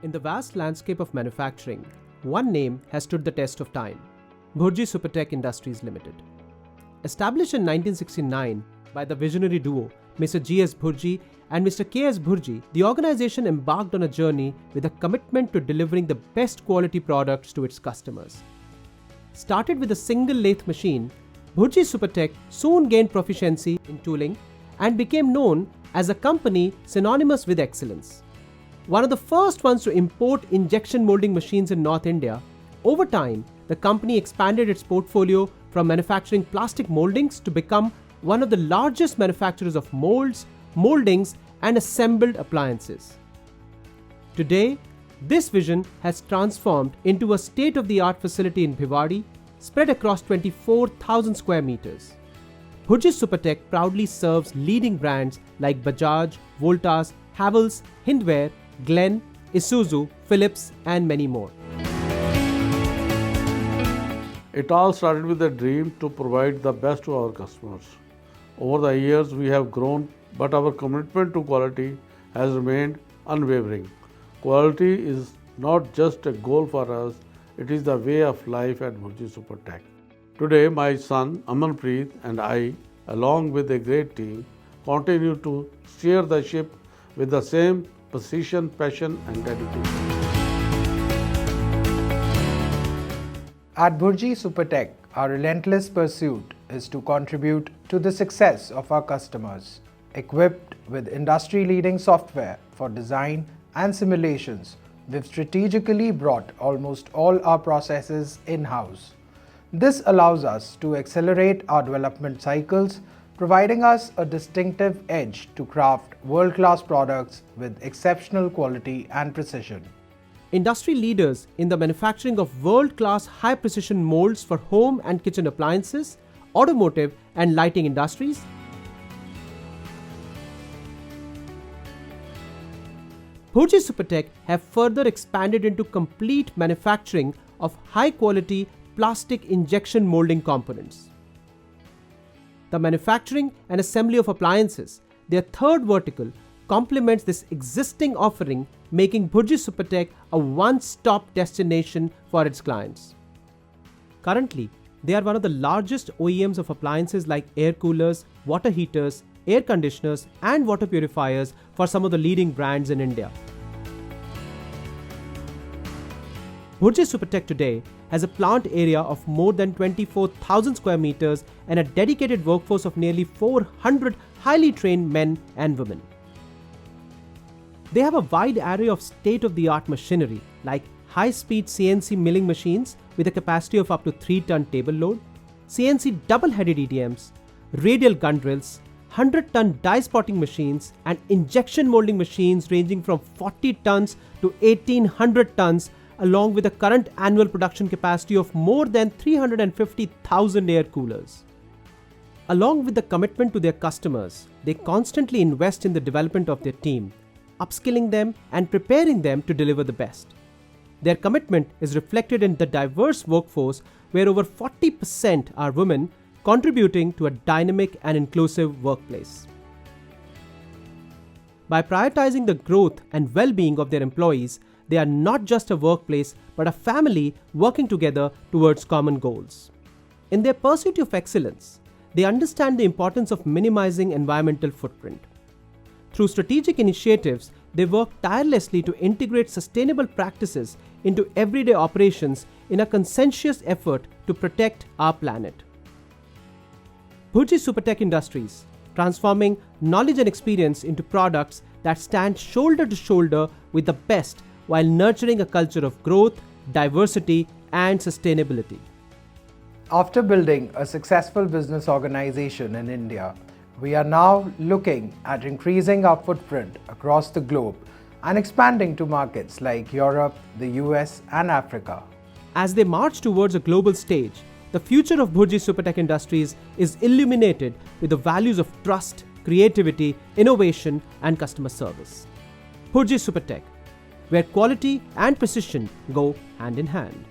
In the vast landscape of manufacturing, one name has stood the test of time: Bhurji Supertek Industries Limited. Established in 1969 by the visionary duo Mr. G.S. Bhurji and Mr. K.S. Bhurji, the organization embarked on a journey with a commitment to delivering the best quality products to its customers. Started with a single lathe machine, Bhurji Supertek soon gained proficiency in tooling and became known as a company synonymous with excellence. One of the first ones to import injection molding machines in North India, over time, the company expanded its portfolio from manufacturing plastic moldings to become one of the largest manufacturers of molds, moldings, and assembled appliances. Today, this vision has transformed into a state-of-the-art facility in Bhiwadi, spread across 24,000 square meters. Bhurji Supertek proudly serves leading brands like Bajaj, Voltas, Havells, Hindware, Glen, Isuzu, Philips, and many more. It all started with a dream to provide the best to our customers. Over the years, we have grown, but our commitment to quality has remained unwavering. Quality is not just a goal for us, it is the way of life at Bhurji Supertek. Today, my son Amanpreet and I, along with a great team, continue to steer the ship with the same precision, passion, and dedication. At Bhurji Supertek, our relentless pursuit is to contribute to the success of our customers. Equipped with industry-leading software for design and simulations, we've strategically brought almost all our processes in-house. This allows us to accelerate our development cycles, providing us a distinctive edge to craft world-class products with exceptional quality and precision. Industry leaders in the manufacturing of world-class high-precision molds for home and kitchen appliances, automotive and lighting industries, Bhurji Supertek have further expanded into complete manufacturing of high-quality plastic injection molding components. The manufacturing and assembly of appliances, their third vertical, complements this existing offering, making Bhurji Supertek a one-stop destination for its clients. Currently, they are one of the largest OEMs of appliances like air coolers, water heaters, air conditioners, and water purifiers for some of the leading brands in India. Bhurji Supertek today has a plant area of more than 24,000 square meters and a dedicated workforce of nearly 400 highly trained men and women. They have a wide array of state-of-the-art machinery like high-speed CNC milling machines with a capacity of up to 3-ton table load, CNC double-headed EDMs, radial gun drills, 100-ton die spotting machines, and injection molding machines ranging from 40 tons to 1,800 tons, along with a current annual production capacity of more than 350,000 air coolers. Along with the commitment to their customers, they constantly invest in the development of their team, upskilling them and preparing them to deliver the best. Their commitment is reflected in the diverse workforce, where over 40% are women, contributing to a dynamic and inclusive workplace. By prioritizing the growth and well-being of their employees, they are not just a workplace but a family working together towards common goals. In their pursuit of excellence, they understand the importance of minimizing environmental footprint. Through strategic initiatives, they work tirelessly to integrate sustainable practices into everyday operations in a conscientious effort to protect our planet. Bhurji Supertek Industries, transforming knowledge and experience into products that stand shoulder to shoulder with the best while nurturing a culture of growth, diversity, and sustainability. After building a successful business organization in India, we are now looking at increasing our footprint across the globe and expanding to markets like Europe, the US, and Africa. As they march towards a global stage, the future of Bhurji Supertek Industries is illuminated with the values of trust, creativity, innovation, and customer service. Bhurji Supertek, where quality and precision go hand in hand.